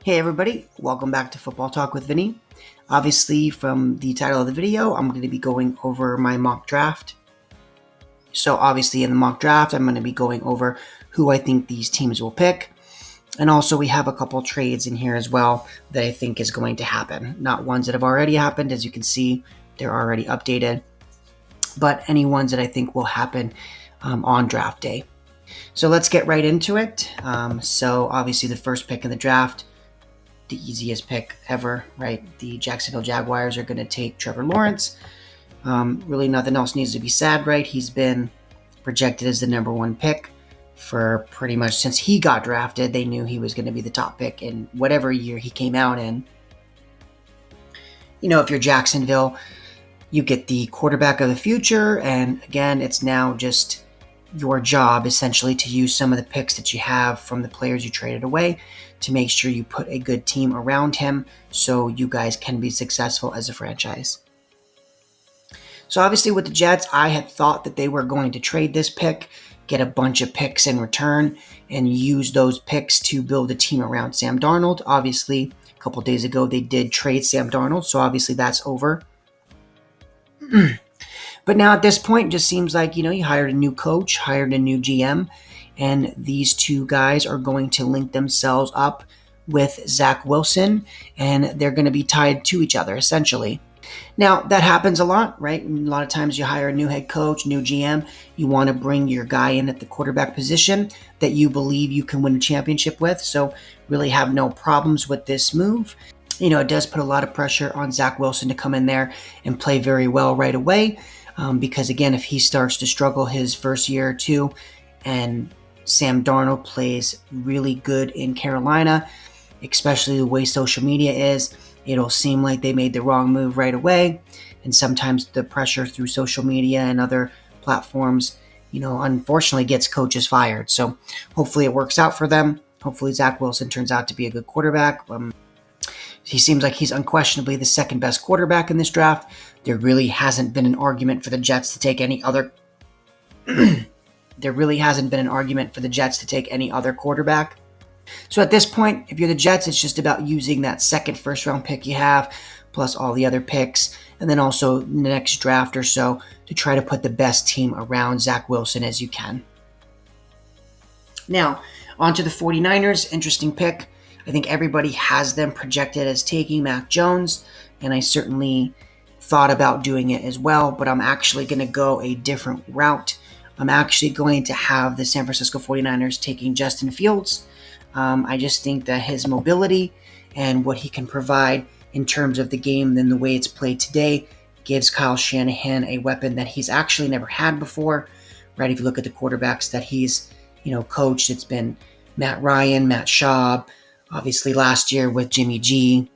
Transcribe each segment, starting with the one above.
Hey everybody, welcome back to Football Talk with Vinny. Obviously, from the title of the video, I'm going to be going over my mock draft. So obviously in the mock draft, I'm going to be going over who I think these teams will pick. And also we have a couple trades in here as well that I think is going to happen. Not ones that have already happened, as you can see, they're already updated, but any ones that I think will happen on draft day. So let's get right into it. So obviously the first pick in the draft, the easiest pick ever, right? The Jacksonville Jaguars are going to take Trevor Lawrence. Really nothing else needs to be said, right? He's been projected as the number one pick for pretty much since he got drafted. They knew he was going to be the top pick in whatever year he came out in. You know, if you're Jacksonville, you get the quarterback of the future, and again, it's now just your job essentially to use some of the picks that you have from the players you traded away to make sure you put a good team around him so you guys can be successful as a franchise. So obviously with the Jets, I had thought that they were going to trade this pick, get a bunch of picks in return, and use those picks to build a team around Sam Darnold. Obviously, a couple days ago, they did trade Sam Darnold, so obviously that's over. But now at this point, it just seems like, you hired a new coach, hired a new GM, and these two guys are going to link themselves up with Zach Wilson, and they're going to be tied to each other, essentially. Now, that happens a lot, right? A lot of times you hire a new head coach, new GM, you want to bring your guy in at the quarterback position that you believe you can win a championship with, so really have no problems with this move. It does put a lot of pressure on Zach Wilson to come in there and play very well right away, because again, if he starts to struggle his first year or two and Sam Darnold plays really good in Carolina, especially the way social media is, it'll seem like they made the wrong move right away. And sometimes the pressure through social media and other platforms, unfortunately gets coaches fired. So hopefully it works out for them. Hopefully Zach Wilson turns out to be a good quarterback. He seems like he's unquestionably the second best quarterback in this draft. There really hasn't been an argument for the Jets to take any other quarterback. So at this point, if you're the Jets, it's just about using that second first-round pick you have, plus all the other picks, and then also the next draft or so to try to put the best team around Zach Wilson as you can. Now, on to the 49ers. Interesting pick. I think everybody has them projected as taking Mac Jones, and I certainly thought about doing it as well, but I'm actually going to go a different route. I'm actually going to have the San Francisco 49ers taking Justin Fields. I just think that his mobility and what he can provide in terms of the game and the way it's played today gives Kyle Shanahan a weapon that he's actually never had before, right? If you look at the quarterbacks that he's, coached, it's been Matt Ryan, Matt Schaub, obviously last year with Jimmy G.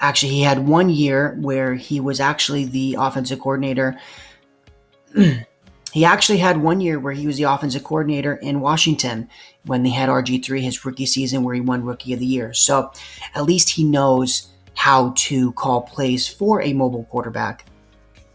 Actually he had 1 year where he was actually the offensive coordinator. He actually had 1 year where he was the offensive coordinator in Washington when they had RG3, his rookie season where he won Rookie of the Year. So at least he knows how to call plays for a mobile quarterback.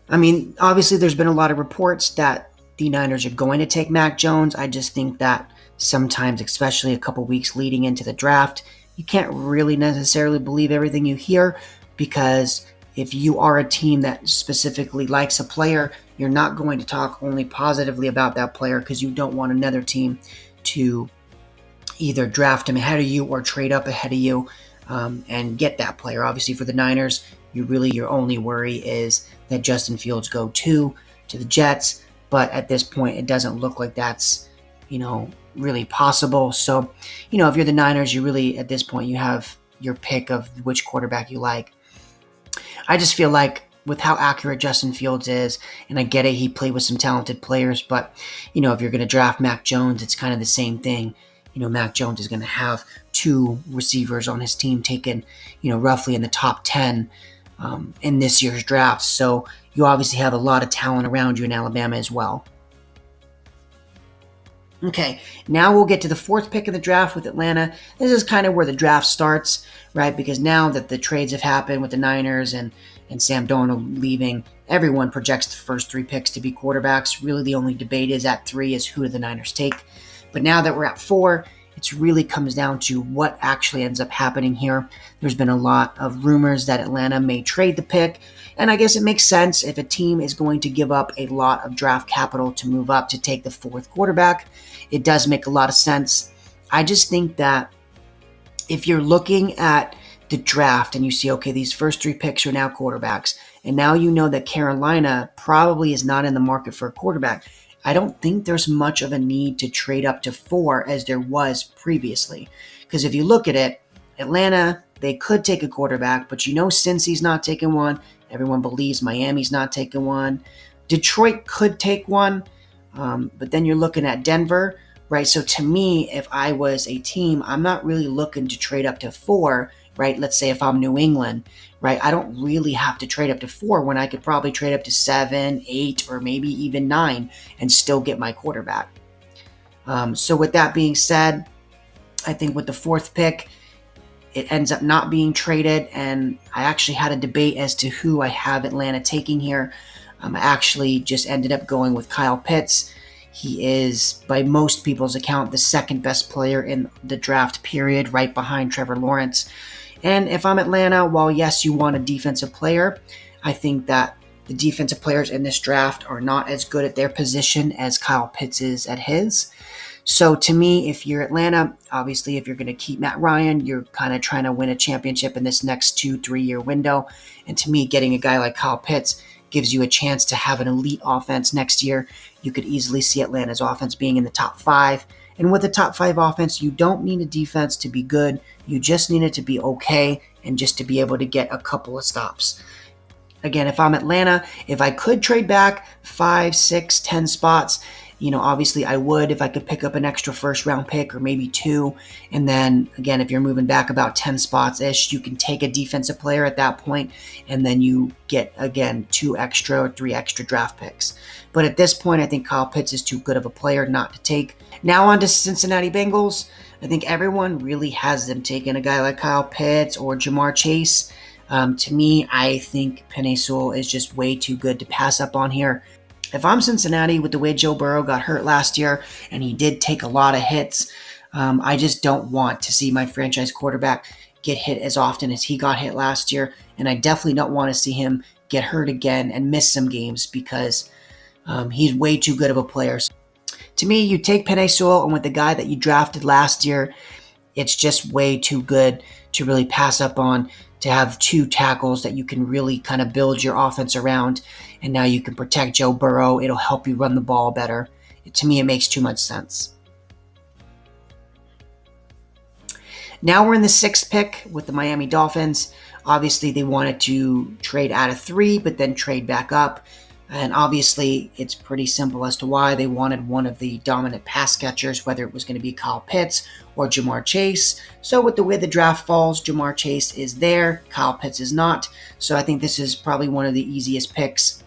I mean, obviously there's been a lot of reports that the Niners are going to take Mac Jones. I just think that sometimes, especially a couple weeks leading into the draft, you can't really necessarily believe everything you hear, because if you are a team that specifically likes a player, you're not going to talk only positively about that player because you don't want another team to either draft him ahead of you or trade up ahead of you and get that player. Obviously for the Niners, your only worry is that Justin Fields go to the Jets, but at this point it doesn't look like that's really possible. So if you're the Niners, you really at this point you have your pick of which quarterback you like. I just feel like with how accurate Justin Fields is, and I get it, he played with some talented players, but, if you're going to draft Mac Jones, it's kind of the same thing. Mac Jones is going to have two receivers on his team taken, roughly in the top 10 in this year's draft. So you obviously have a lot of talent around you in Alabama as well. Okay, now we'll get to the fourth pick of the draft with Atlanta. This is kind of where the draft starts, right? Because now that the trades have happened with the Niners and Sam Darnold leaving, everyone projects the first three picks to be quarterbacks. Really, the only debate is at 3 is who do the Niners take. But now that we're at 4, It really comes down to what actually ends up happening here. There's been a lot of rumors that Atlanta may trade the pick, and I guess it makes sense if a team is going to give up a lot of draft capital to move up to take the fourth quarterback. It does make a lot of sense. I just think that if you're looking at the draft and you see, okay, these first 3 picks are now quarterbacks, and now you know that Carolina probably is not in the market for a quarterback, I don't think there's much of a need to trade up to 4 as there was previously. Because if you look at it, Atlanta, they could take a quarterback, but Cincy's not taking one. Everyone believes Miami's not taking one. Detroit could take one, but then you're looking at Denver, right? So to me, if I was a team, I'm not really looking to trade up to 4, right? Let's say if I'm New England, right? I don't really have to trade up to 4 when I could probably trade up to 7, 8, or maybe even 9 and still get my quarterback. So with that being said, I think with the 4th pick, it ends up not being traded, and I actually had a debate as to who I have Atlanta taking here. I actually just ended up going with Kyle Pitts. He is, by most people's account, the 2nd best player in the draft period, right behind Trevor Lawrence. And if I'm Atlanta, while yes, you want a defensive player, I think that the defensive players in this draft are not as good at their position as Kyle Pitts is at his. So to me, if you're Atlanta, obviously if you're going to keep Matt Ryan, you're kind of trying to win a championship in this next 2-3 year window. And to me, getting a guy like Kyle Pitts gives you a chance to have an elite offense next year. You could easily see Atlanta's offense being in the top 5. And with a top 5 offense, you don't need a defense to be good. You just need it to be okay and just to be able to get a couple of stops. Again, if I'm Atlanta, if I could trade back 5, 6, 10 spots, obviously I would if I could pick up an extra first round pick or maybe 2. And then again, if you're moving back about 10 spots-ish, you can take a defensive player at that point, and then you get, again, 2 extra or 3 extra draft picks. But at this point, I think Kyle Pitts is too good of a player not to take. Now on to Cincinnati Bengals. I think everyone really has them taking a guy like Kyle Pitts or Ja'Marr Chase. To me, I think Penei Sewell is just way too good to pass up on here. If I'm Cincinnati, with the way Joe Burrow got hurt last year, and he did take a lot of hits, I just don't want to see my franchise quarterback get hit as often as he got hit last year, and I definitely don't want to see him get hurt again and miss some games because he's way too good of a player. To me, you take Penei Sewell, and with the guy that you drafted last year, it's just way too good to really pass up on, to have 2 tackles that you can really kind of build your offense around, and now you can protect Joe Burrow. It'll help you run the ball better. To me, it makes too much sense. Now we're in the 6th pick with the Miami Dolphins. Obviously, they wanted to trade out of 3, but then trade back up. And obviously, it's pretty simple as to why they wanted one of the dominant pass catchers, whether it was going to be Kyle Pitts or Ja'Marr Chase. So with the way the draft falls, Ja'Marr Chase is there, Kyle Pitts is not. So I think this is probably one of the easiest picks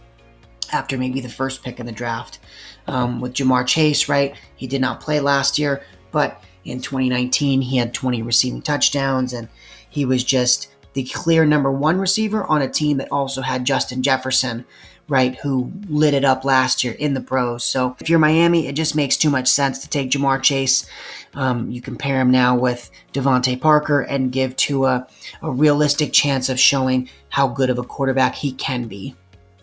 after maybe the 1st pick in the draft. With Ja'Marr Chase, right, he did not play last year, but in 2019, he had 20 receiving touchdowns, and he was just the clear number 1 receiver on a team that also had Justin Jefferson, right, who lit it up last year in the pros. So if you're Miami, it just makes too much sense to take Ja'Marr Chase. You can pair him now with Devontae Parker and give Tua a realistic chance of showing how good of a quarterback he can be.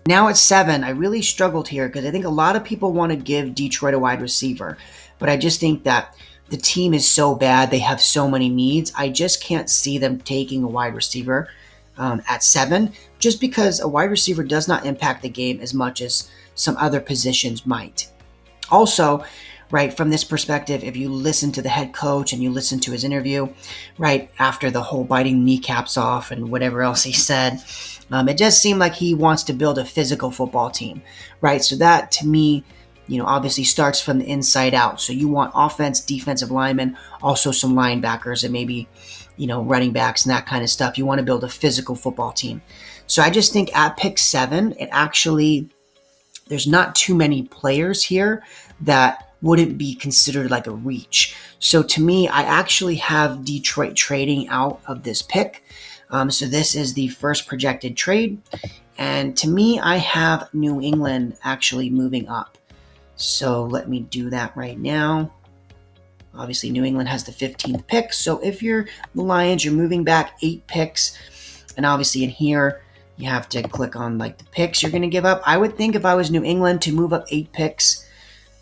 Now at 7, I really struggled here because I think a lot of people want to give Detroit a wide receiver, but I just think that the team is so bad, they have so many needs, I just can't see them taking a wide receiver at 7, just because a wide receiver does not impact the game as much as some other positions might. Also, right, from this perspective, if you listen to the head coach and you listen to his interview, right, after the whole biting kneecaps off and whatever else he said, it just seemed like he wants to build a physical football team, right? So that, to me, obviously starts from the inside out. So you want offense, defensive linemen, also some linebackers and maybe, running backs and that kind of stuff. You want to build a physical football team. So I just think at pick 7, there's not too many players here that wouldn't be considered like a reach. So to me, I actually have Detroit trading out of this pick. So this is the first projected trade. And to me, I have New England actually moving up. So let me do that right now. Obviously, New England has the 15th pick. So if you're the Lions, you're moving back 8 picks. And obviously in here, you have to click on like the picks you're going to give up. I would think if I was New England to move up 8 picks,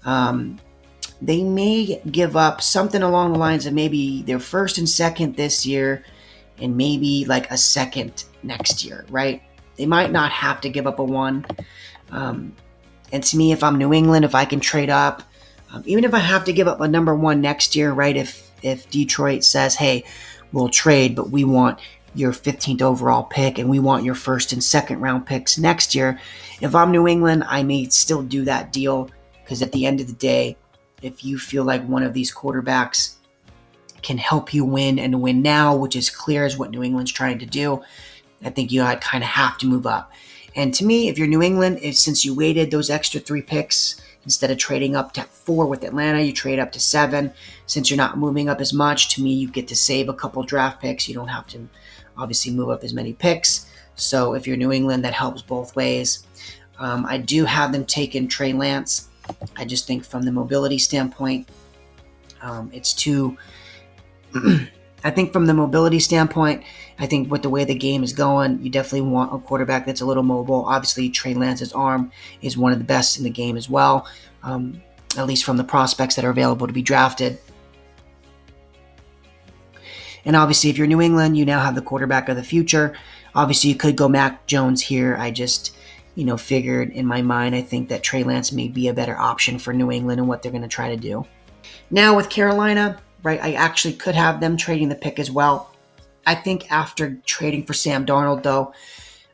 they may give up something along the lines of maybe their first and second this year and maybe like a second next year, right? They might not have to give up a 1. And to me, if I'm New England, if I can trade up, even if I have to give up a number 1 next year, right? If Detroit says, hey, we'll trade, but we want your 15th overall pick and we want your first and second round picks next year. If I'm New England, I may still do that deal because at the end of the day, if you feel like one of these quarterbacks can help you win and win now, which is clear as what New England's trying to do, I think you kind of have to move up. And to me, if you're New England, since you waited those extra 3 picks, instead of trading up to 4 with Atlanta, you trade up to 7. Since you're not moving up as much, to me, you get to save a couple draft picks. You don't have to obviously move up as many picks. So if you're New England, that helps both ways. I do have them taking Trey Lance. I just think from the mobility standpoint, it's too... I think from the mobility standpoint, I think with the way the game is going, you definitely want a quarterback that's a little mobile. Obviously, Trey Lance's arm is one of the best in the game as well, at least from the prospects that are available to be drafted. And obviously, if you're New England, you now have the quarterback of the future. Obviously, you could go Mac Jones here. I just, figured in my mind, I think that Trey Lance may be a better option for New England and what they're going to try to do. Now with Carolina, right, I actually could have them trading the pick as well. I think after trading for Sam Darnold, though,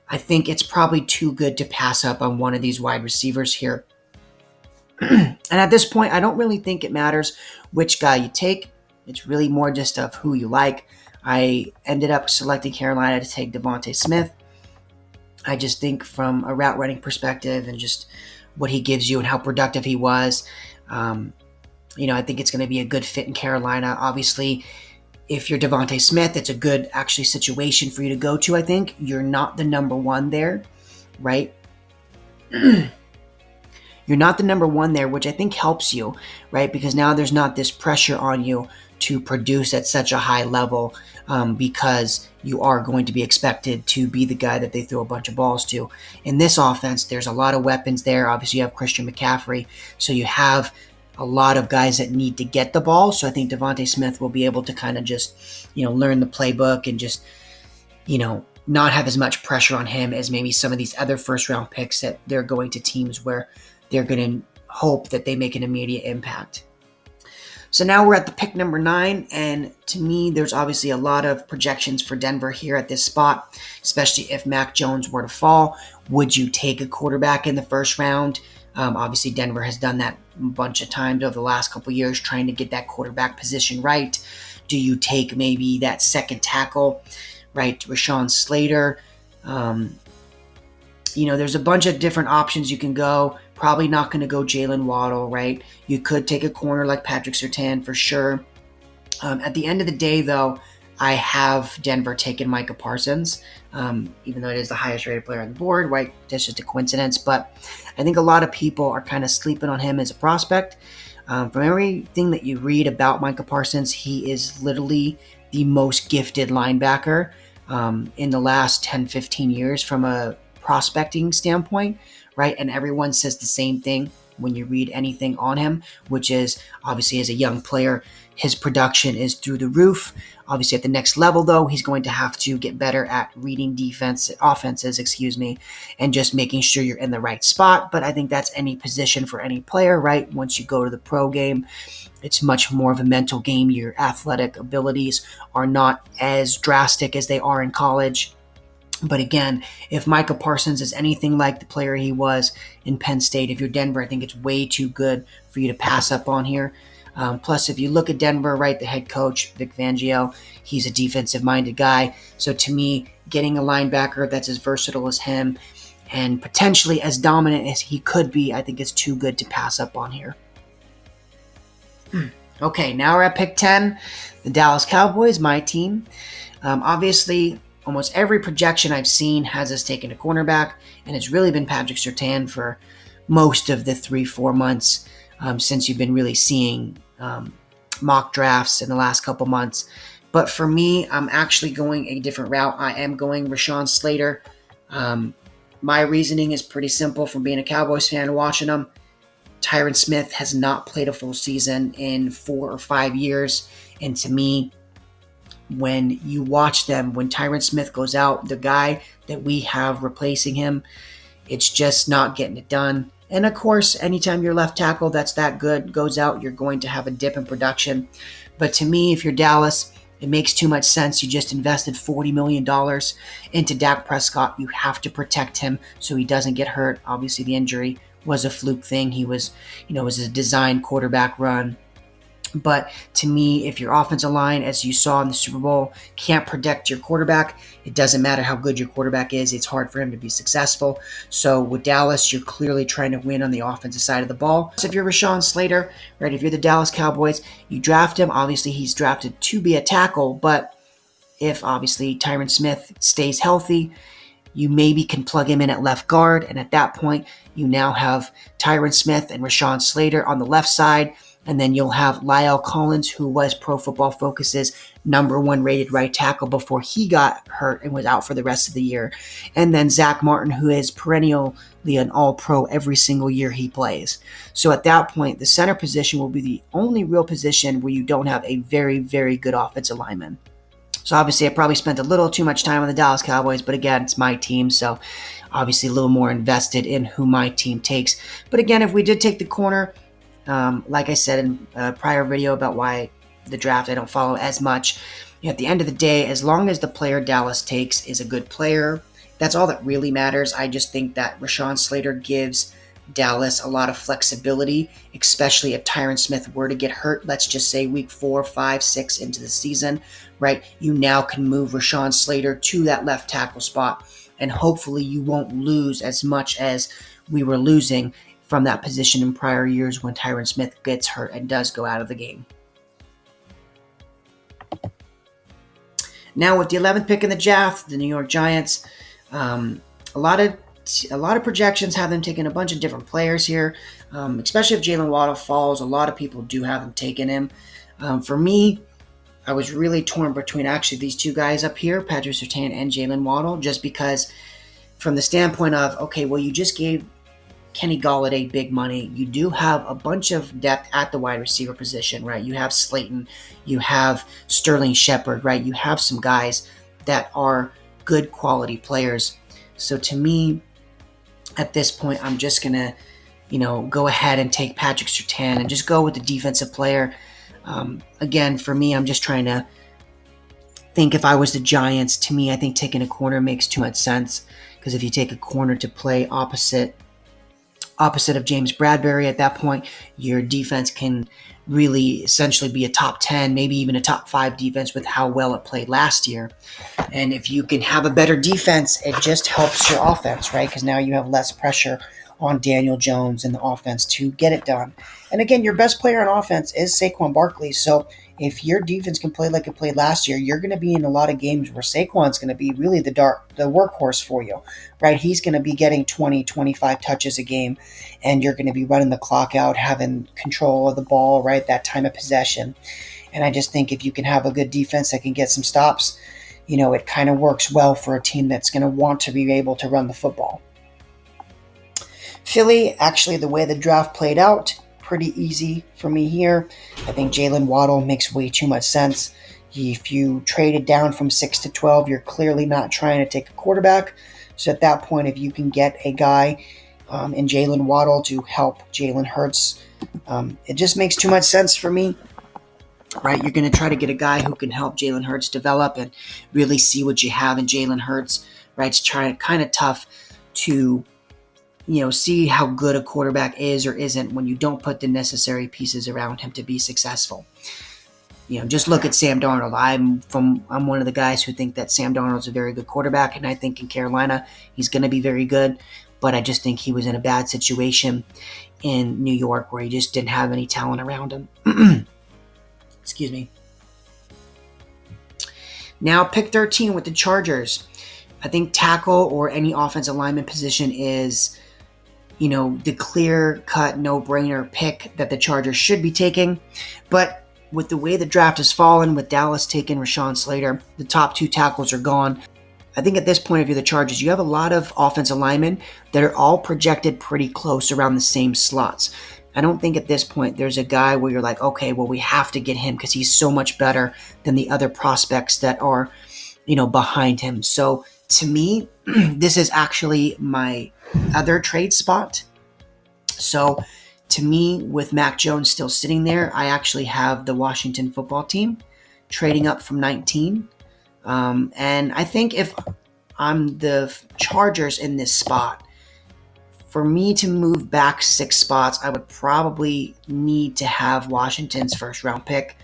I think it's probably too good to pass up on one of these wide receivers here. And at this point, I don't really think it matters which guy you take. It's really more just of who you like. I ended up selecting Carolina to take Devontae Smith. I just think from a route running perspective and just what he gives you and how productive he was, I think it's going to be a good fit in Carolina. Obviously, if you're Devontae Smith, it's a good actually situation for you to go to, I think. You're not the number 1 there, right? You're not the number 1 there, which I think helps you, right? Because now there's not this pressure on you to produce at such a high level because you are going to be expected to be the guy that they throw a bunch of balls to. In this offense, there's a lot of weapons there. Obviously, you have Christian McCaffrey, so you have a lot of guys that need to get the ball. So I think Devontae Smith will be able to kind of just, learn the playbook and just, not have as much pressure on him as maybe some of these other first-round picks that they're going to teams where they're going to hope that they make an immediate impact. So now we're at the pick number 9, and to me, there's obviously a lot of projections for Denver here at this spot, especially if Mac Jones were to fall. Would you take a quarterback in the first round? Obviously, Denver has done that a bunch of times over the last couple of years, trying to get that quarterback position right. Do you take maybe that second tackle, right, Rashawn Slater? There's a bunch of different options you can go. Probably not going to go Jalen Waddle, right? You could take a corner like Patrick Surtain for sure. At the end of the day, though, I have Denver taking Micah Parsons, even though it is the highest rated player on the board, right? That's just a coincidence. But I think a lot of people are kind of sleeping on him as a prospect. From everything that you read about Micah Parsons, he is literally the most gifted linebacker in the last 10, 15 years from a prospecting standpoint, right? And everyone says the same thing when you read anything on him, which is obviously as a young player, his production is through the roof. Obviously at the next level, though, he's going to have to get better at reading offenses, and just making sure you're in the right spot. But I think that's any position for any player, right? Once you go to the pro game, it's much more of a mental game. Your athletic abilities are not as drastic as they are in college. But again, if Micah Parsons is anything like the player he was in Penn State, if you're Denver, I think it's way too good for you to pass up on here. Plus, if you look at Denver, right, the head coach, Vic Fangio, he's a defensive-minded guy. So to me, getting a linebacker that's as versatile as him and potentially as dominant as he could be, I think it's too good to pass up on here. Okay, now we're at pick 10, the Dallas Cowboys, my team. Obviously, almost every projection I've seen has us taking a cornerback, and it's really been Patrick Surtain for most of the 3-4 months since you've been really seeing mock drafts in the last couple months. But for me, I'm actually going a different route. I am going Rashawn Slater. My reasoning is pretty simple from being a Cowboys fan watching them. Tyron Smith has not played a full season in 4 or 5 years. And to me, when you watch them, when Tyron Smith goes out, the guy that we have replacing him, it's just not getting it done. And of course, anytime your left tackle that's that good goes out, you're going to have a dip in production. But to me, if you're Dallas, it makes too much sense. You just invested $40 million into Dak Prescott. You have to protect him so he doesn't get hurt. Obviously, the injury was a fluke thing. He was, it was a designed quarterback run. But to me, if your offensive line, as you saw in the Super Bowl, can't protect your quarterback, it doesn't matter how good your quarterback is. It's hard for him to be successful. So with Dallas, you're clearly trying to win on the offensive side of the ball. So if you're Rashawn Slater, right, if you're the Dallas Cowboys, you draft him. Obviously, he's drafted to be a tackle. But if obviously Tyron Smith stays healthy, you maybe can plug him in at left guard. And at that point, you now have Tyron Smith and Rashawn Slater on the left side. And then you'll have La'el Collins, who was Pro Football Focus's #1 rated right tackle before he got hurt and was out for the rest of the year. And then Zach Martin, who is perennially an All-Pro every single year he plays. So at that point, the center position will be the only real position where you don't have a very, very good offensive lineman. So obviously I probably spent a little too much time on the Dallas Cowboys, but again, it's my team, so obviously a little more invested in who my team takes. But again, if we did take the corner, like I said in a prior video about why the draft I don't follow as much, at the end of the day, as long as the player Dallas takes is a good player, that's all that really matters. I just think that Rashawn Slater gives Dallas a lot of flexibility, especially if Tyron Smith were to get hurt, let's just say week 4, 5, 6 into the season, right? You now can move Rashawn Slater to that left tackle spot, and hopefully you won't lose as much as we were losing from that position in prior years when Tyron Smith gets hurt and does go out of the game. Now with the 11th pick in the draft, the New York Giants, a lot of projections have them taking a bunch of different players here, especially if Jalen Waddle falls. A lot of people do have them taking him. For me, I was really torn between actually these two guys up here, Patrick Surtain and Jalen Waddle, just because from the standpoint of, okay, well, you just gave Kenny Golladay big money. You do have a bunch of depth at the wide receiver position, right? You have Slayton, you have Sterling Shepard, right? You have some guys that are good quality players. So to me, at this point, I'm just going to, go ahead and take Patrick Surtain and just go with the defensive player. Again, for me, I'm just trying to think if I was the Giants, to me, I think taking a corner makes too much sense, because if you take a corner to play opposite of James Bradbury, at that point, your defense can really essentially be a top 10, maybe even a top 5 defense with how well it played last year. And if you can have a better defense, it just helps your offense, right? Because now you have less pressure on Daniel Jones and the offense to get it done. And again, your best player on offense is Saquon Barkley. So if your defense can play like it played last year, you're going to be in a lot of games where Saquon's going to be really the workhorse for you, right? He's going to be getting 20, 25 touches a game, and you're going to be running the clock out, having control of the ball, right? That time of possession. And I just think if you can have a good defense that can get some stops, it kind of works well for a team that's going to want to be able to run the football. Philly, actually, the way the draft played out, pretty easy for me here. I think Jalen Waddle makes way too much sense. If you traded down from 6 to 12, you're clearly not trying to take a quarterback. So at that point, if you can get a guy in Jalen Waddle to help Jalen Hurts, it just makes too much sense for me. Right, you're going to try to get a guy who can help Jalen Hurts develop and really see what you have in Jalen Hurts. Right, it's kind of tough to see how good a quarterback is or isn't when you don't put the necessary pieces around him to be successful. Just look at Sam Darnold. I'm one of the guys who think that Sam Darnold's a very good quarterback, and I think in Carolina he's going to be very good, but I just think he was in a bad situation in New York where he just didn't have any talent around him. Excuse me. Now pick 13 with the Chargers. I think tackle or any offensive lineman position is the clear-cut, no-brainer pick that the Chargers should be taking. But with the way the draft has fallen, with Dallas taking Rashawn Slater, the top 2 tackles are gone. I think at this point, if you're the Chargers, you have a lot of offensive linemen that are all projected pretty close around the same slots. I don't think at this point there's a guy where you're like, okay, well, we have to get him because he's so much better than the other prospects that are, behind him. So to me, this is actually my other trade spot. So to me, with Mac Jones still sitting there, I actually have the Washington football team trading up from 19. And I think if I'm the Chargers in this spot, for me to move back 6 spots, I would probably need to have Washington's first round pick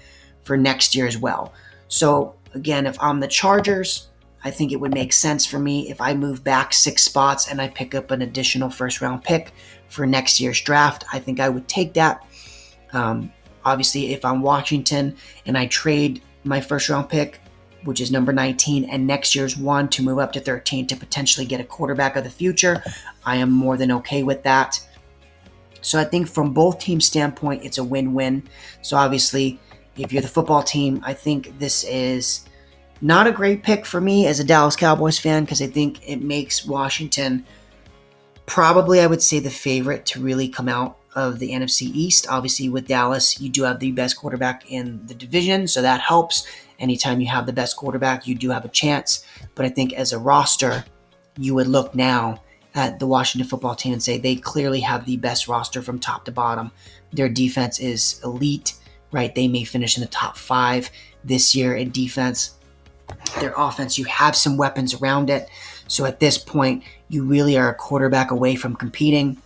for next year as well. So again, if I'm the Chargers, I think it would make sense for me if I move back 6 spots and I pick up an additional first round pick for next year's draft. I think I would take that. Obviously, if I'm Washington and I trade my first round pick, which is number 19, and next year's 1 to move up to 13 to potentially get a quarterback of the future, I am more than okay with that. So I think from both teams' standpoint, it's a win-win. So obviously, if you're the football team, I think this is not a great pick for me as a Dallas Cowboys fan, because I think it makes Washington probably, I would say, the favorite to really come out of the NFC East. Obviously, with Dallas, you do have the best quarterback in the division, so that helps. Anytime you have the best quarterback, you do have a chance. But I think as a roster, you would look now at the Washington football team and say they clearly have the best roster from top to bottom. Their defense is elite, right? They may finish in the top 5 this year in defense. Their offense, you have some weapons around it. So at this point, you really are a quarterback away from competing.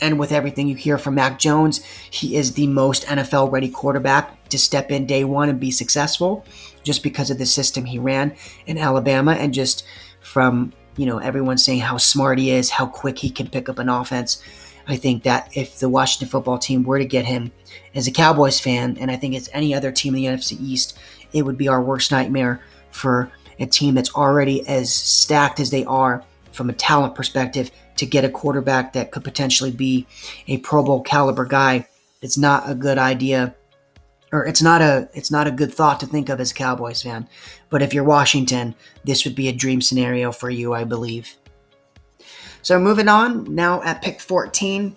And with everything you hear from Mac Jones, he is the most NFL-ready quarterback to step in day one and be successful, just because of the system he ran in Alabama, and just from everyone saying how smart he is, how quick he can pick up an offense. I think that if the Washington football team were to get him as a Cowboys fan, and I think it's any other team in the NFC East, it would be our worst nightmare for a team that's already as stacked as they are from a talent perspective to get a quarterback that could potentially be a Pro Bowl caliber guy. It's not a good idea, or it's not a good thought to think of as a Cowboys fan. But if you're Washington, this would be a dream scenario for you, I believe. So moving on, now at pick 14,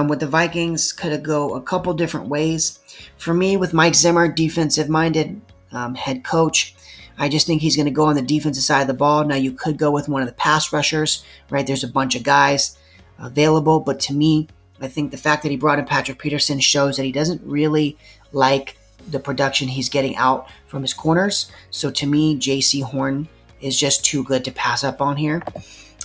with the Vikings, could go a couple different ways. For me, with Mike Zimmer, defensive-minded head coach, I just think he's going to go on the defensive side of the ball. Now, you could go with one of the pass rushers, right? There's a bunch of guys available, but to me, I think the fact that he brought in Patrick Peterson shows that he doesn't really like the production he's getting out from his corners. So to me, J.C. Horn is just too good to pass up on here.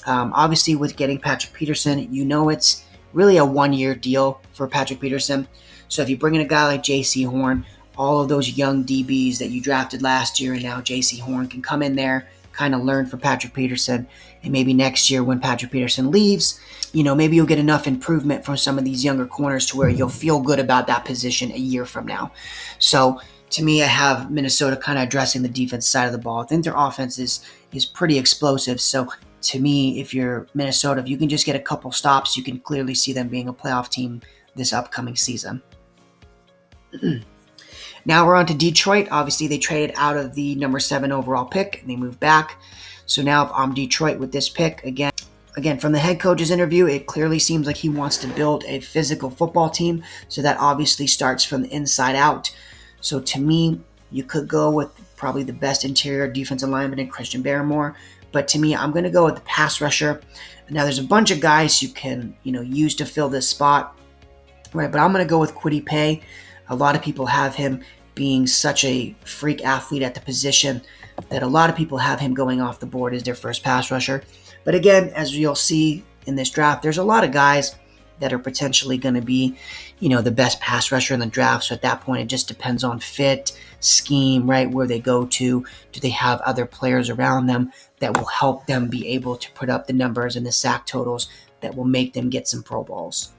Obviously, with getting Patrick Peterson, it's really a 1-year deal for Patrick Peterson. So if you bring in a guy like J.C. Horn, all of those young DBs that you drafted last year, and now J.C. Horn can come in there, kind of learn from Patrick Peterson, and maybe next year when Patrick Peterson leaves, maybe you'll get enough improvement from some of these younger corners to where you'll feel good about that position a year from now. So to me, I have Minnesota kind of addressing the defense side of the ball. I think their offense is pretty explosive. So to me, if you're Minnesota, if you can just get a couple stops, you can clearly see them being a playoff team this upcoming season. Now we're on to Detroit. Obviously, they traded out of the number 7 overall pick, and they moved back. So now if I'm Detroit with this pick, again, from the head coach's interview, it clearly seems like he wants to build a physical football team. So that obviously starts from the inside out. So to me, you could go with probably the best interior defensive lineman in Christian Barmore. But to me, I'm going to go with the pass rusher. Now, there's a bunch of guys you can, use to fill this spot, right? But I'm going to go with Kwity Paye. A lot of people have him being such a freak athlete at the position that a lot of people have him going off the board as their first pass rusher. But again, as you'll see in this draft, there's a lot of guys that are potentially going to be, the best pass rusher in the draft. So at that point, it just depends on fit, scheme, right? Where they go to. Do they have other players around them that will help them be able to put up the numbers and the sack totals that will make them get some Pro Bowls?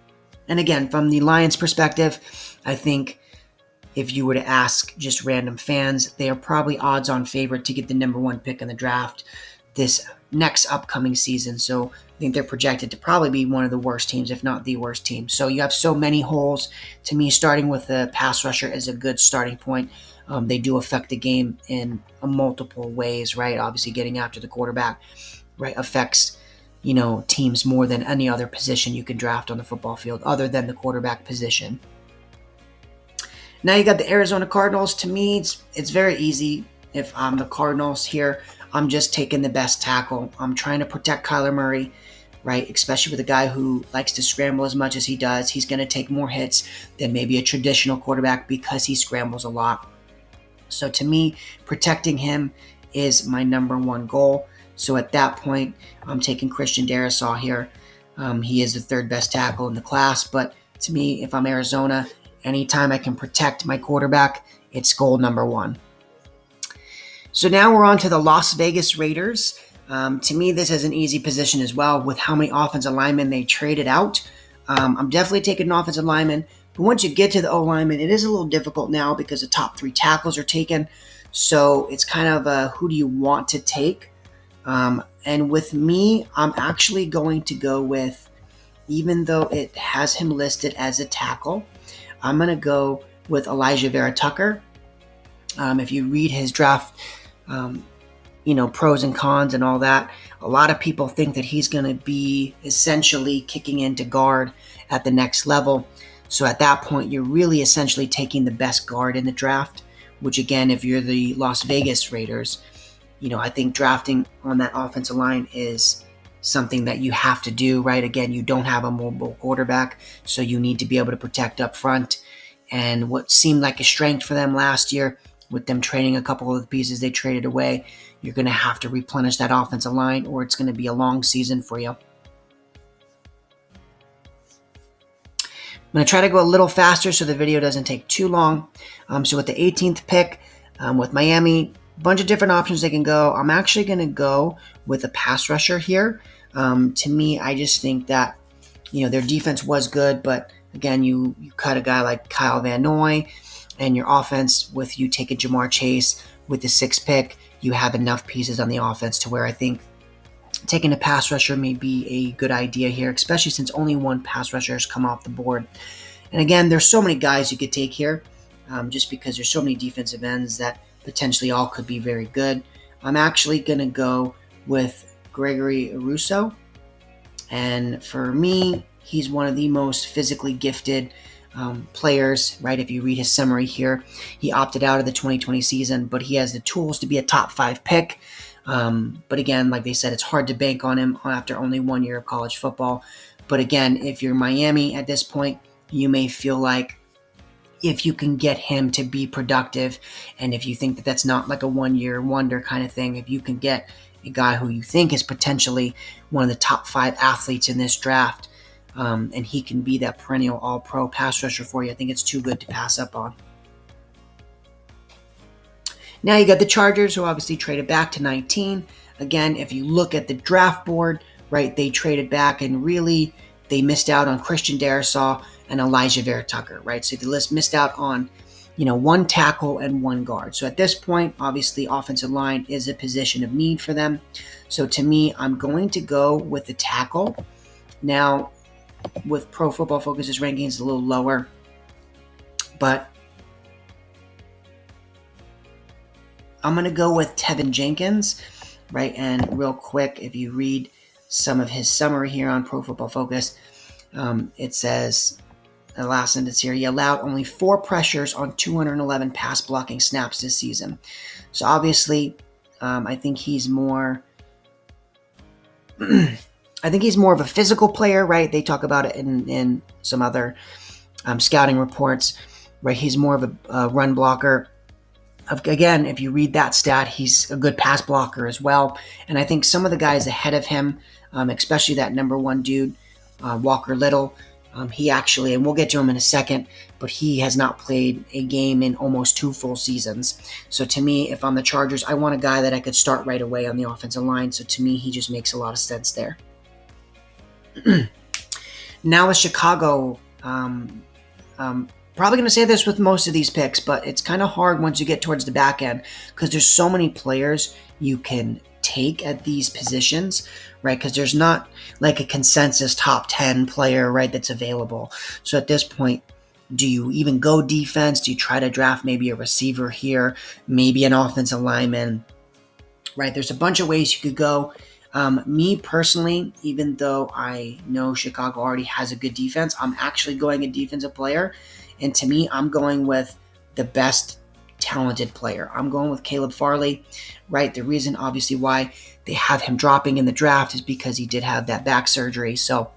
And again, from the Lions' perspective, I think if you were to ask just random fans, they are probably odds-on favorite to get the number 1 pick in the draft this next upcoming season. So think they're projected to probably be one of the worst teams, if not the worst team. So you have so many holes. To me, starting with a pass rusher is a good starting point. They do affect the game in multiple ways, right? Obviously, getting after the quarterback, right, affects teams more than any other position you can draft on the football field, other than the quarterback position. Now you got the Arizona Cardinals. To me, it's very easy. If I'm the Cardinals here, I'm just taking the best tackle. I'm trying to protect Kyler Murray, right? Especially with a guy who likes to scramble as much as he does. He's going to take more hits than maybe a traditional quarterback because he scrambles a lot. So to me, protecting him is my number one goal. So at that point, I'm taking Christian Darrisaw here. He is the third best tackle in the class. But to me, if I'm Arizona, anytime I can protect my quarterback, it's goal number one. So now we're on to the Las Vegas Raiders. To me, this is an easy position as well with how many offensive linemen they traded out. I'm definitely taking an offensive lineman. But once you get to the O-lineman, it is a little difficult now because the top 3 tackles are taken. So it's kind of who do you want to take? And with me, I'm actually going to go with, even though it has him listed as a tackle, I'm going to go with Alijah Vera-Tucker. If you read his draft, pros and cons and all that, a lot of people think that he's going to be essentially kicking into guard at the next level. So at that point, you're really essentially taking the best guard in the draft, which again, if you're the Las Vegas Raiders, I think drafting on that offensive line is something that you have to do, right? Again, you don't have a mobile quarterback, so you need to be able to protect up front. And what seemed like a strength for them last year, with them trading a couple of the pieces they traded away, you're going to have to replenish that offensive line, or it's going to be a long season for you. I'm going to try to go a little faster so the video doesn't take too long. So with the 18th pick, with Miami, a bunch of different options they can go. I'm actually going to go with a pass rusher here. To me, I just think that, their defense was good, but again, you cut a guy like Kyle Van Noy, and your offense, with you taking Jamar Chase with the 6th pick, you have enough pieces on the offense to where I think taking a pass rusher may be a good idea here, especially since only one pass rusher has come off the board. And again, there's so many guys you could take here, just because there's so many defensive ends that potentially all could be very good. I'm actually going to go with Gregory Rousseau. And for me, he's one of the most physically gifted players, right? If you read his summary here, he opted out of the 2020 season, but he has the tools to be a top 5 pick. But again, like they said, it's hard to bank on him after only 1 year of college football. But again, if you're Miami at this point, you may feel like if you can get him to be productive, and if you think that that's not like a 1-year wonder kind of thing, if you can get a guy who you think is potentially one of the top 5 athletes in this draft, and he can be that perennial all-pro pass rusher for you, I think it's too good to pass up on. Now you got the Chargers, who obviously traded back to 19. Again, if you look at the draft board, right, they traded back and really they missed out on Christian Darrisaw and Alijah Vera-Tucker, right? So they missed out on, one tackle and one guard. So at this point, obviously, offensive line is a position of need for them. So to me, I'm going to go with the tackle. Now, with Pro Football Focus's rankings a little lower, but I'm going to go with Tevin Jenkins, right? And real quick, if you read some of his summary here on Pro Football Focus, it says, the last sentence here, he allowed only 4 pressures on 211 pass blocking snaps this season. So obviously, I think he's more of a physical player, right? They talk about it in some other scouting reports, right? He's more of a run blocker. Again, if you read that stat, he's a good pass blocker as well. And I think some of the guys ahead of him, especially that number 1 dude, Walker Little, he actually, and we'll get to him in a second, but he has not played a game in almost 2 full seasons. So to me, if I'm the Chargers, I want a guy that I could start right away on the offensive line. So to me, he just makes a lot of sense there. Now with Chicago, probably going to say this with most of these picks, but it's kind of hard once you get towards the back end because there's so many players you can take at these positions, right? Because there's not like a consensus top 10 player, right, that's available. So at this point, do you even go defense? Do you try to draft maybe a receiver here, maybe an offensive lineman, right? There's a bunch of ways you could go. Me personally, even though I know Chicago already has a good defense, I'm actually going a defensive player. And to me, I'm going with the best talented player. I'm going with Caleb Farley, right? The reason, obviously, why they have him dropping in the draft is because he did have that back surgery. So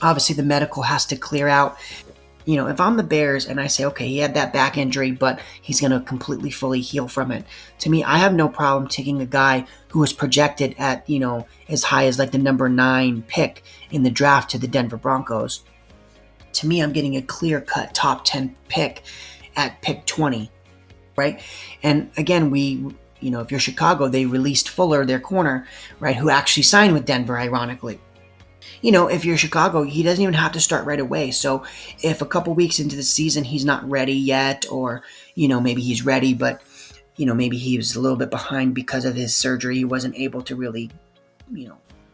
obviously the medical has to clear out. If I'm the Bears and I say, okay, he had that back injury, but he's going to completely fully heal from it. To me, I have no problem taking a guy who was projected at, as high as like the number 9 pick in the draft to the Denver Broncos. To me, I'm getting a clear-cut top 10 pick at pick 20, right? And again, if you're Chicago, they released Fuller, their corner, right, who actually signed with Denver, ironically. If you're Chicago, he doesn't even have to start right away. So if a couple weeks into the season he's not ready yet, or, maybe he's ready, but, maybe he was a little bit behind because of his surgery, he wasn't able to really,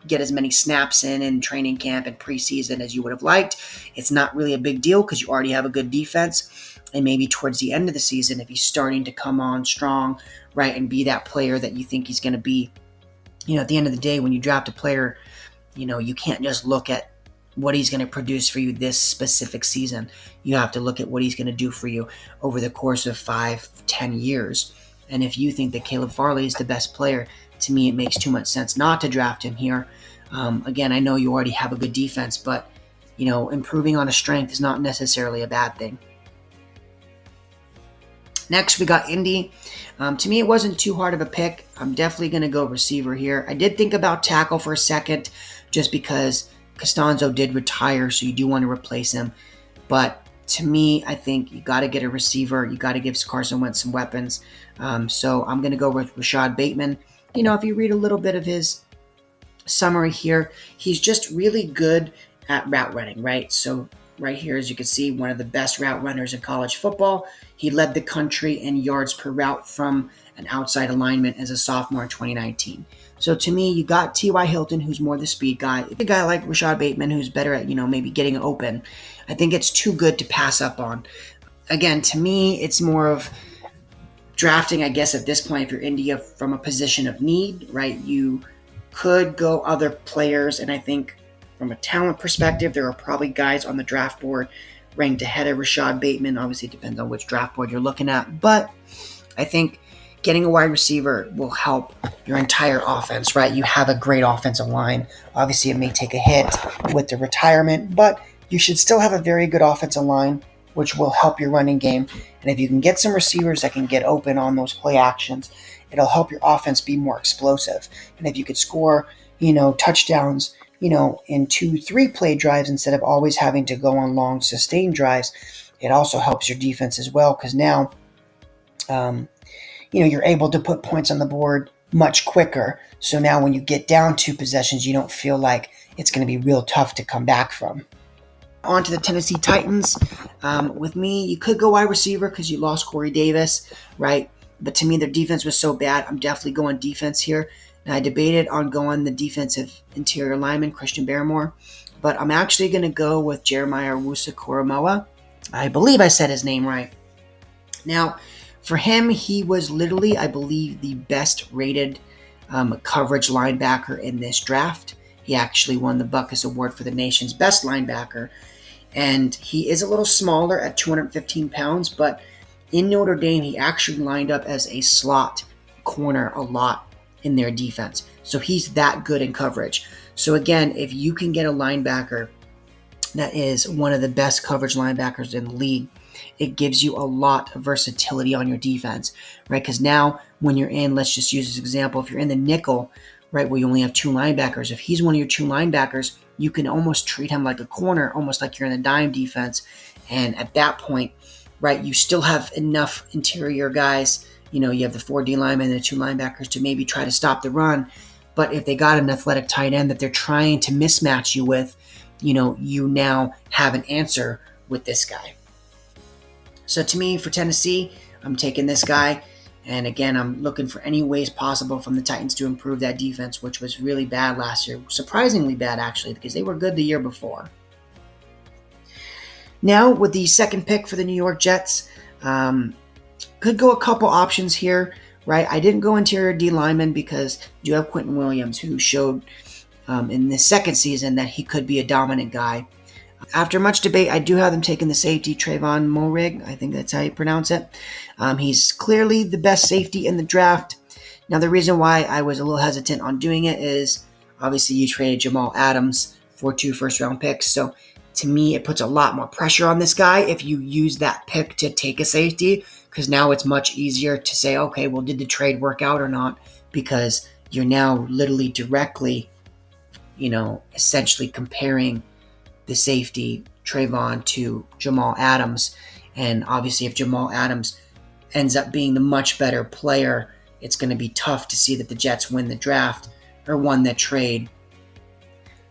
get as many snaps in training camp and preseason as you would have liked. It's not really a big deal because you already have a good defense. And maybe towards the end of the season, if he's starting to come on strong, right, and be that player that you think he's going to be, at the end of the day, when you draft a player, you can't just look at what he's going to produce for you this specific season. You have to look at what he's going to do for you over the course of 5-10 years. And if you think that Caleb Farley is the best player, to me, it makes too much sense not to draft him here. Again, I know you already have a good defense, but, improving on a strength is not necessarily a bad thing. Next, we got Indy. To me, it wasn't too hard of a pick. I'm definitely going to go receiver here. I did think about tackle for a second, just because Costanzo did retire, so you do want to replace him. But to me, I think you got to get a receiver. You got to give Carson Wentz some weapons. So I'm going to go with Rashad Bateman. If you read a little bit of his summary here, he's just really good at route running, right? So right here, as you can see, one of the best route runners in college football. He led the country in yards per route from an outside alignment as a sophomore in 2019. So to me, you got T.Y. Hilton, who's more the speed guy. A guy like Rashad Bateman, who's better at, maybe getting open. I think it's too good to pass up on. Again, to me, it's more of drafting, I guess, at this point, if you're India, from a position of need, right? You could go other players, and I think from a talent perspective, there are probably guys on the draft board ranked ahead of Rashad Bateman. Obviously, it depends on which draft board you're looking at. But I think getting a wide receiver will help your entire offense, right? You have a great offensive line. Obviously, it may take a hit with the retirement, but you should still have a very good offensive line, which will help your running game. And if you can get some receivers that can get open on those play actions, it'll help your offense be more explosive. And if you could score, touchdowns, in 2-3 play drives instead of always having to go on long sustained drives, it also helps your defense as well, because now, you're able to put points on the board much quicker. So now when you get down 2 possessions, you don't feel like it's going to be real tough to come back from. On to the Tennessee Titans. With me, you could go wide receiver because you lost Corey Davis, right? But to me, their defense was so bad, I'm definitely going defense here. And I debated on going the defensive interior lineman, Christian Barmore, but I'm actually going to go with Jeremiah Owusu-Koramoah. I believe I said his name right. Now, for him, he was literally, I believe, the best rated coverage linebacker in this draft. He actually won the Butkus Award for the nation's best linebacker. And he is a little smaller at 215 pounds, but in Notre Dame, he actually lined up as a slot corner a lot in their defense. So he's that good in coverage. So again, if you can get a linebacker that is one of the best coverage linebackers in the league, it gives you a lot of versatility on your defense, right? Because now when you're in, let's just use this example, if you're in the nickel, right, where you only have 2 linebackers, if he's one of your 2 linebackers, you can almost treat him like a corner, almost like you're in the dime defense. And at that point, right, you still have enough interior guys. You have the 4 D linemen and the 2 linebackers to maybe try to stop the run. But if they got an athletic tight end that they're trying to mismatch you with, you now have an answer with this guy. So to me, for Tennessee, I'm taking this guy. And again, I'm looking for any ways possible from the Titans to improve that defense, which was really bad last year. Surprisingly bad, actually, because they were good the year before. Now, with the second pick for the New York Jets, could go a couple options here, right? I didn't go interior D lineman because you have Quentin Williams, who showed in the second season that he could be a dominant guy. After much debate, I do have them taking the safety, Trayvon Moehrig. I think that's how you pronounce it. He's clearly the best safety in the draft. Now, the reason why I was a little hesitant on doing it is obviously you traded Jamal Adams for 2 first-round picks. So to me, it puts a lot more pressure on this guy if you use that pick to take a safety, because now it's much easier to say, okay, well, did the trade work out or not? Because you're now literally directly, essentially comparing the safety Trayvon to Jamal Adams. And obviously, if Jamal Adams ends up being the much better player, it's going to be tough to see that the Jets win the draft or won the trade.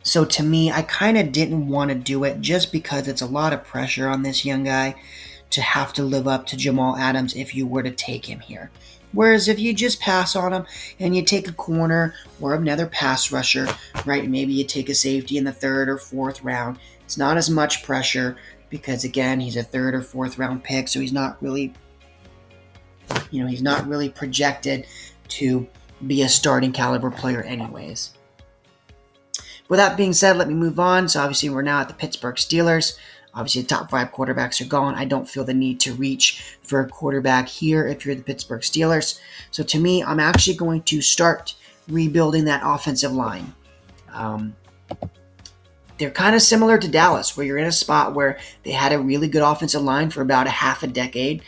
So to me, I kind of didn't want to do it just because it's a lot of pressure on this young guy to have to live up to Jamal Adams if you were to take him here. Whereas if you just pass on him and you take a corner or another pass rusher, right, maybe you take a safety in the 3rd or 4th round, it's not as much pressure because, again, he's a 3rd or 4th round pick, so he's not really projected to be a starting caliber player anyways. With that being said, let me move on. So obviously we're now at the Pittsburgh Steelers. Obviously, the top 5 quarterbacks are gone. I don't feel the need to reach for a quarterback here if you're the Pittsburgh Steelers. So to me, I'm actually going to start rebuilding that offensive line. They're kind of similar to Dallas, where you're in a spot where they had a really good offensive line for about a half a decade.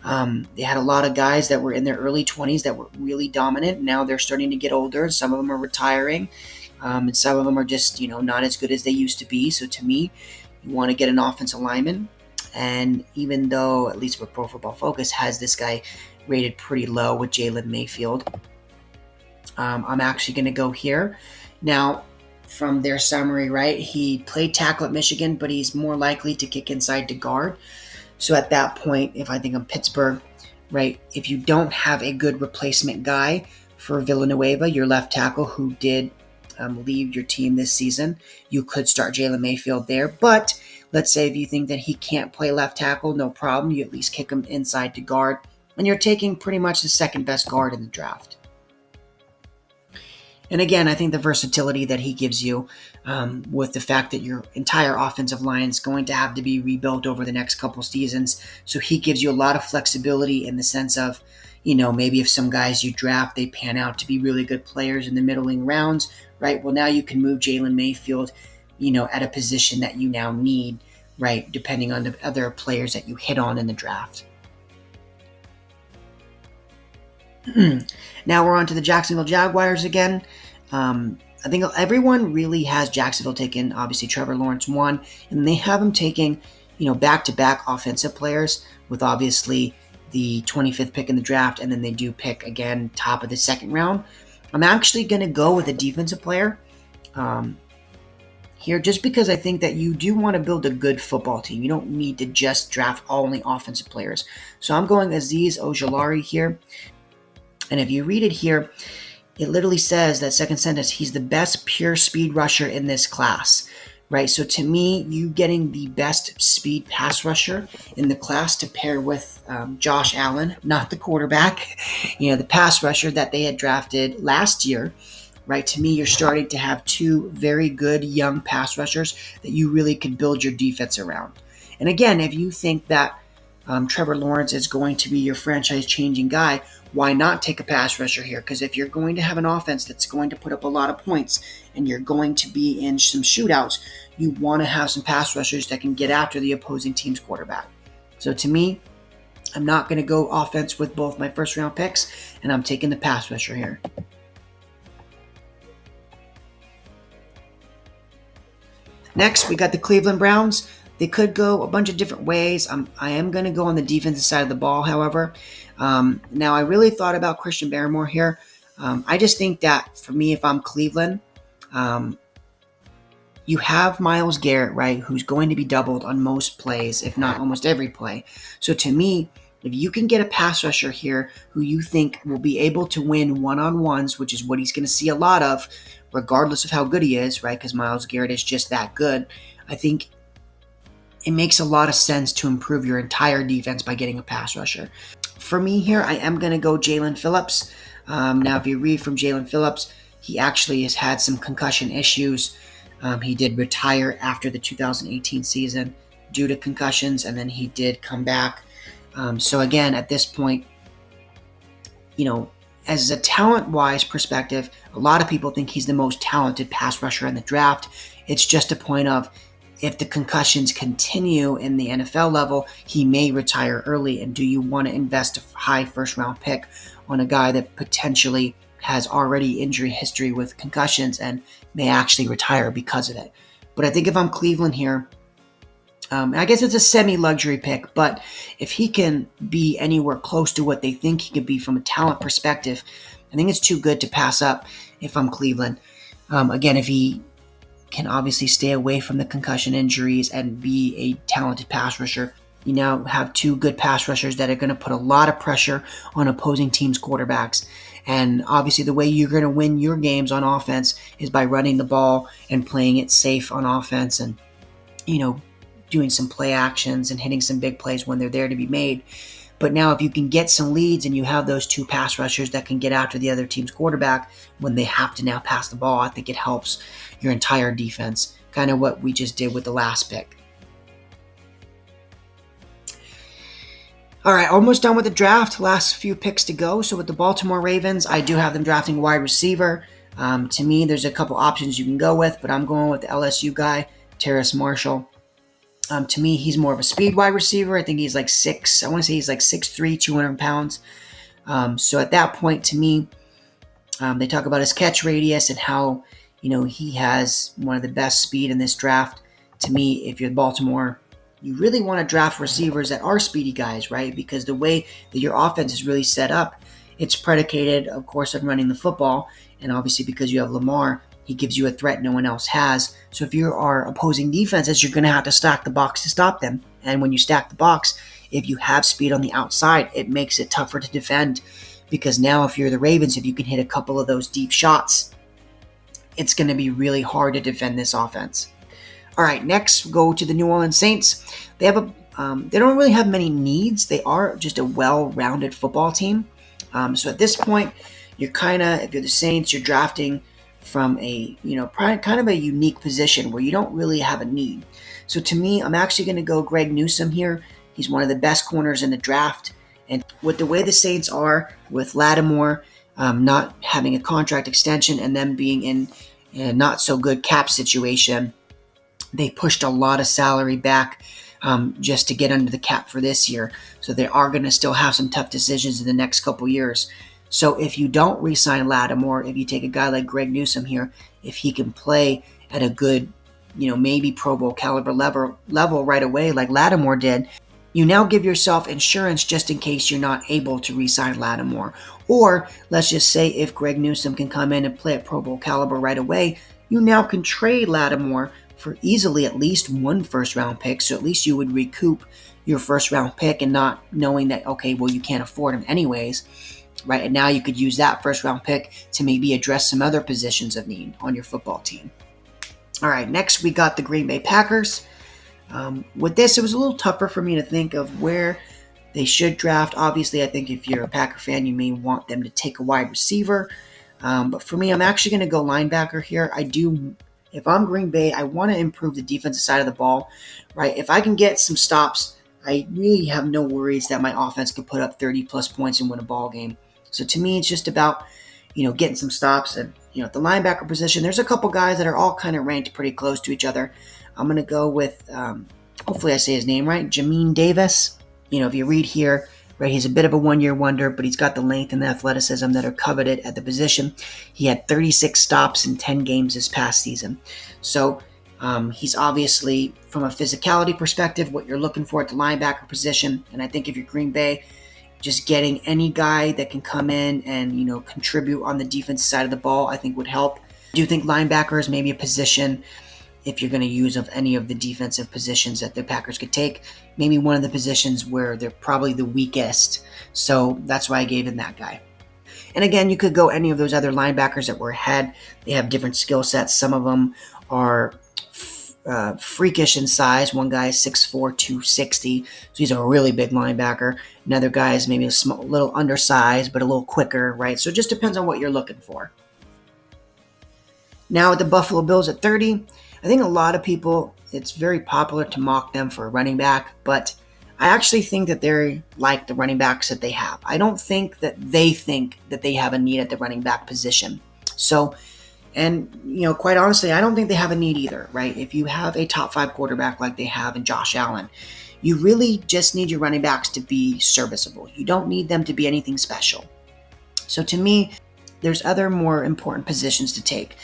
They had a lot of guys that were in their early 20s that were really dominant. Now they're starting to get older. Some of them are retiring. And some of them are just, not as good as they used to be. So to me, you want to get an offensive lineman. And even though, at least with Pro Football Focus, has this guy rated pretty low with Jalen Mayfield, I'm actually going to go here. Now, from their summary, right, he played tackle at Michigan, but he's more likely to kick inside to guard. So at that point, if I think I'm Pittsburgh, right, if you don't have a good replacement guy for Villanueva, your left tackle, who did leave your team this season, you could start Jalen Mayfield there. But let's say if you think that he can't play left tackle, no problem. You at least kick him inside to guard, and you're taking pretty much the second best guard in the draft. And again, I think the versatility that he gives you with the fact that your entire offensive line is going to have to be rebuilt over the next couple seasons. So he gives you a lot of flexibility in the sense of, maybe if some guys you draft, they pan out to be really good players in the middling rounds, right? Well, now you can move Jalen Mayfield, at a position that you now need, right? Depending on the other players that you hit on in the draft. Now we're on to the Jacksonville Jaguars again. I think everyone really has Jacksonville taking, obviously Trevor Lawrence 1, and they have him taking, back-to-back offensive players with obviously the 25th pick in the draft, and then they do pick again top of the 2nd round. I'm actually going to go with a defensive player here just because I think that you do want to build a good football team. You don't need to just draft only offensive players. So I'm going Azeez Ojulari here. And if you read it here, it literally says that second sentence, he's the best pure speed rusher in this class, right? So to me, you getting the best speed pass rusher in the class to pair with Josh Allen, not the quarterback, the pass rusher that they had drafted last year, right? To me, you're starting to have 2 very good young pass rushers that you really could build your defense around. And again, if you think that Trevor Lawrence is going to be your franchise-changing guy, why not take a pass rusher here? Because if you're going to have an offense that's going to put up a lot of points and you're going to be in some shootouts, you want to have some pass rushers that can get after the opposing team's quarterback. So to me, I'm not going to go offense with both my first-round picks, and I'm taking the pass rusher here. Next, we got the Cleveland Browns. They could go a bunch of different ways. I am going to go on the defensive side of the ball, however. Now, I really thought about Christian Barmore here. I just think that, for me, if I'm Cleveland, you have Myles Garrett, right, who's going to be doubled on most plays, if not almost every play. So to me, If you can get a pass rusher here who you think will be able to win one-on-ones, which is what he's going to see a lot of, regardless of how good he is, right? Because Myles Garrett is just that good. I think it makes a lot of sense to improve your entire defense by getting a pass rusher. For me here, I am going to go Jaelan Phillips. Now, if you read from Jaelan Phillips, he actually has had some concussion issues. He did retire after the 2018 season due to concussions, and then he did come back. So again, at this point, as a talent-wise perspective, a lot of people think he's the most talented pass rusher in the draft. It's just a point of, if the concussions continue in the NFL level, he may retire early. And do you want to invest a high first-round pick on a guy that potentially has already injury history with concussions and may actually retire because of it? But I think if I'm Cleveland here, I guess it's a semi-luxury pick, but if he can be anywhere close to what they think he could be from a talent perspective, I think it's too good to pass up if I'm Cleveland. Again, if he can obviously stay away from the concussion injuries and be a talented pass rusher, you now have two good pass rushers that are going to put a lot of pressure on opposing teams' quarterbacks. And obviously the way you're going to win your games on offense is by running the ball and playing it safe on offense and, doing some play actions and hitting some big plays when they're there to be made. But now if you can get some leads and you have those two pass rushers that can get after the other team's quarterback when they have to now pass the ball, I think it helps your entire defense, kind of what we just did with the last pick. All right, almost done with the draft. Last few picks to go. So with the Baltimore Ravens, I do have them drafting wide receiver. To me, there's a couple options you can go with, but I'm going with the LSU guy, Terrace Marshall. To me, he's more of a speed wide receiver. I think he's like 6'3", 200 pounds. So at that point, to me, they talk about his catch radius and how, he has one of the best speed in this draft. To me, if you're Baltimore, you really want to draft receivers that are speedy guys, right? Because the way that your offense is really set up, it's predicated, of course, on running the football. And obviously because you have Lamar, he gives you a threat no one else has. So if you are opposing defenses, you're going to have to stack the box to stop them. And when you stack the box, if you have speed on the outside, it makes it tougher to defend. Because now if you're the Ravens, if you can hit a couple of those deep shots, it's going to be really hard to defend this offense. All right, next we'll go to the New Orleans Saints. They don't really have many needs. They are just a well-rounded football team. So at this point, you're if you're the Saints, you're drafting from a, kind of a unique position where you don't really have a need. So to me, I'm actually going to go Greg Newsome here. He's one of the best corners in the draft. And with the way the Saints are, with Lattimore not having a contract extension and them being in a not so good cap situation, they pushed a lot of salary back just to get under the cap for this year. So they are going to still have some tough decisions in the next couple years. So if you don't re-sign Lattimore, if you take a guy like Greg Newsome here, if he can play at a good, maybe Pro Bowl caliber level right away like Lattimore did, you now give yourself insurance just in case you're not able to re-sign Lattimore. Or let's just say if Greg Newsome can come in and play at Pro Bowl caliber right away, you now can trade Lattimore for easily at least one first-round pick. So at least you would recoup your first-round pick and not knowing that, okay, well, you can't afford him anyways. Right, and now you could use that first-round pick to maybe address some other positions of need on your football team. All right, next we got the Green Bay Packers. With this, it was a little tougher for me to think of where they should draft. Obviously, I think if you're a Packer fan, you may want them to take a wide receiver. But for me, I'm actually going to go linebacker here. If I'm Green Bay, I want to improve the defensive side of the ball. Right, if I can get some stops, I really have no worries that my offense could put up 30-plus points and win a ball game. So to me, it's just about, getting some stops. And, at the linebacker position, there's a couple guys that are all kind of ranked pretty close to each other. I'm going to go with, hopefully I say his name right, Jamin Davis. If you read here, right, he's a bit of a one-year wonder, but he's got the length and the athleticism that are coveted at the position. He had 36 stops in 10 games this past season. So he's obviously, from a physicality perspective, what you're looking for at the linebacker position. And I think if you're Green Bay, just getting any guy that can come in and, contribute on the defense side of the ball, I think would help. I do think linebacker is maybe a position if you're going to use of any of the defensive positions that the Packers could take. Maybe one of the positions where they're probably the weakest. So that's why I gave him that guy. And again, you could go any of those other linebackers that were ahead. They have different skill sets. Some of them are freakish in size. One guy is 6'4", 260, so he's a really big linebacker. Another guy is maybe a little undersized, but a little quicker, right? So it just depends on what you're looking for. Now with the Buffalo Bills at 30, I think a lot of people, it's very popular to mock them for a running back, but I actually think that they're like the running backs that they have. I don't think that they have a need at the running back position. So, and, quite honestly, I don't think they have a need either, right? If you have a top 5 quarterback like they have in Josh Allen, you really just need your running backs to be serviceable. You don't need them to be anything special. So to me, there's other more important positions to take.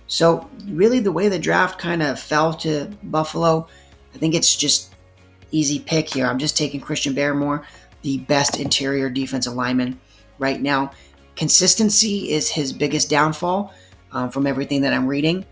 So really the way the draft kind of fell to Buffalo, I think it's just easy pick here. I'm just taking Christian Barmore, the best interior defensive lineman right now. Consistency is his biggest downfall. From everything that I'm reading.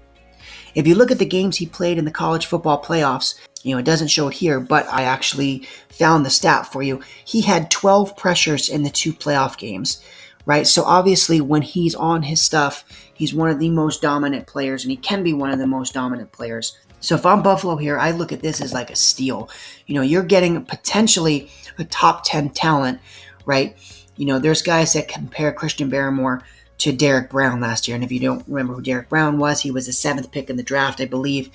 If you look at the games he played in the college football playoffs, it doesn't show it here, but I actually found the stat for you. He had 12 pressures in the 2 playoff games, right? So obviously when he's on his stuff, he's one of the most dominant players, and he can be one of the most dominant players. So if I'm Buffalo here, I look at this as like a steal. You're getting potentially a top 10 talent, right? There's guys that compare Christian Barmore to Derek Brown last year. And if you don't remember who Derek Brown was, he was the 7th pick in the draft, I believe,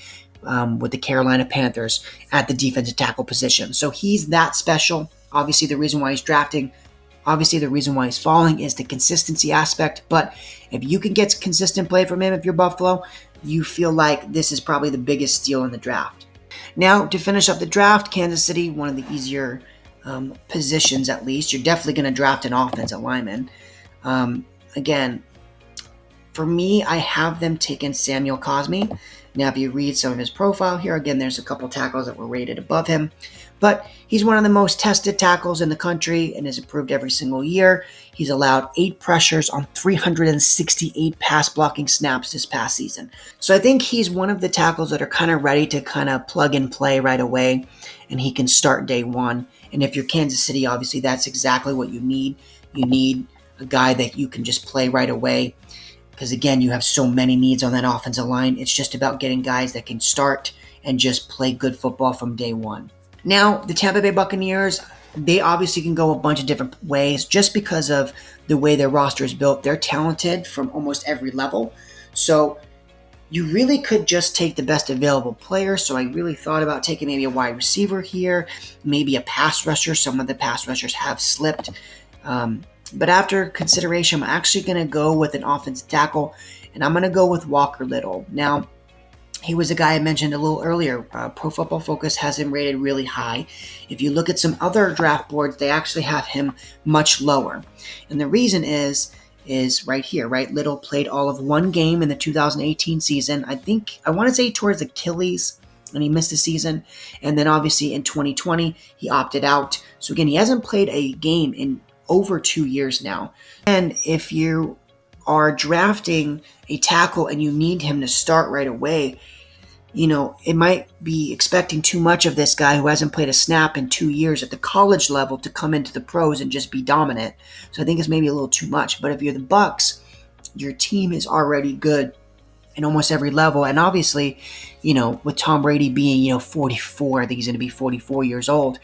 with the Carolina Panthers at the defensive tackle position. So he's that special. Obviously, the reason why he's falling is the consistency aspect. But if you can get consistent play from him, if you're Buffalo, you feel like this is probably the biggest steal in the draft. Now, to finish up the draft, Kansas City, one of the easier positions at least. You're definitely going to draft an offensive lineman. Again, for me, I have them taking Samuel Cosmi. Now, if you read some of his profile here, again, there's a couple tackles that were rated above him. But he's one of the most tested tackles in the country and is improved every single year. He's allowed 8 pressures on 368 pass blocking snaps this past season. So I think he's one of the tackles that are kind of ready to kind of plug and play right away, and he can start day one. And if you're Kansas City, obviously that's exactly what you need. You need a guy that you can just play right away, because again, you have so many needs on that offensive line. It's just about getting guys that can start and just play good football from day one. Now, the Tampa Bay Buccaneers, they obviously can go a bunch of different ways just because of the way their roster is built. They're talented from almost every level. So you really could just take the best available player. So I really thought about taking maybe a wide receiver here, maybe a pass rusher. Some of the pass rushers have slipped. But after consideration, I'm actually going to go with an offensive tackle, and I'm going to go with Walker Little. Now, he was a guy I mentioned a little earlier. Pro Football Focus has him rated really high. If you look at some other draft boards, they actually have him much lower. And the reason is right here, right? Little played all of 1 game in the 2018 season. I want to say towards Achilles, and he missed the season. And then obviously in 2020, he opted out. So again, he hasn't played a game in over 2 years now. And if you are drafting a tackle and you need him to start right away, it might be expecting too much of this guy who hasn't played a snap in 2 years at the college level to come into the pros and just be dominant. So I think it's maybe a little too much. But if you're the Bucs, your team is already good in almost every level. And obviously, with Tom Brady being, 44, I think he's going to be 44 years old,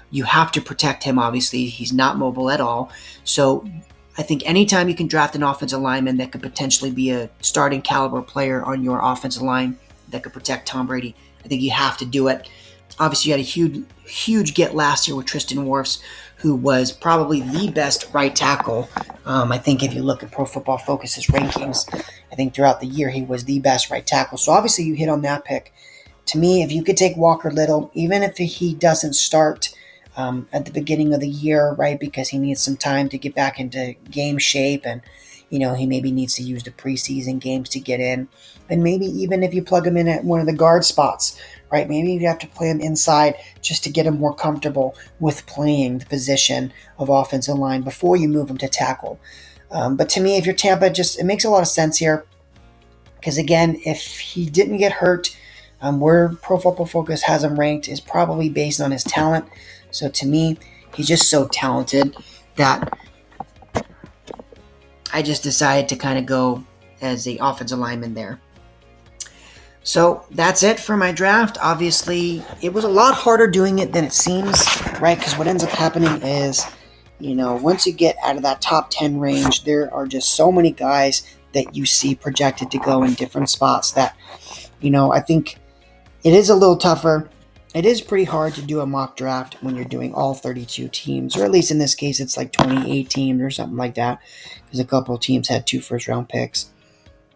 you have to protect him, obviously. He's not mobile at all. So I think anytime you can draft an offensive lineman that could potentially be a starting caliber player on your offensive line that could protect Tom Brady, I think you have to do it. Obviously, you had a huge get last year with Tristan Wirfs, who was probably the best right tackle. I think if you look at Pro Football Focus's rankings, I think throughout the year he was the best right tackle. So obviously you hit on that pick. To me, if you could take Walker Little, even if he doesn't start at the beginning of the year, right, because he needs some time to get back into game shape, and he maybe needs to use the preseason games to get in. And maybe even if you plug him in at one of the guard spots, right, maybe you have to play him inside just to get him more comfortable with playing the position of offensive line before you move him to tackle. But to me, if you're Tampa, it makes a lot of sense here. Because again, if he didn't get hurt, Where Pro Football Focus has him ranked is probably based on his talent. So to me, he's just so talented that I just decided to kind of go as the offensive lineman there. So that's it for my draft. Obviously, it was a lot harder doing it than it seems, right? Because what ends up happening is, once you get out of that top 10 range, there are just so many guys that you see projected to go in different spots that, I think it is a little tougher. It is pretty hard to do a mock draft when you're doing all 32 teams, or at least in this case, it's like 28 teams or something like that, because a couple of teams had 2 first-round picks,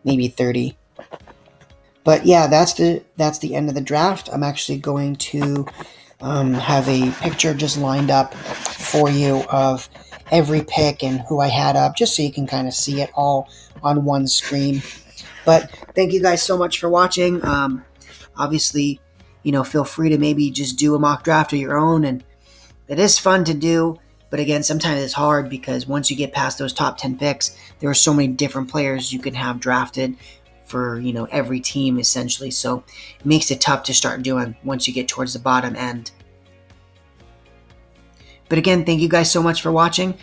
maybe 30. But yeah, that's the end of the draft. I'm actually going to have a picture just lined up for you of every pick and who I had up, just so you can kind of see it all on one screen. But thank you guys so much for watching. Obviously, feel free to maybe just do a mock draft of your own, and it is fun to do. But again, sometimes it's hard because once you get past those top 10 picks, there are so many different players you can have drafted for every team essentially, so it makes it tough to start doing once you get towards the bottom end. But again, thank you guys so much for watching,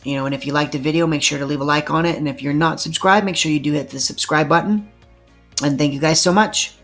and if you liked the video, make sure to leave a like on it, and if you're not subscribed, make sure you do hit the subscribe button. And thank you guys so much.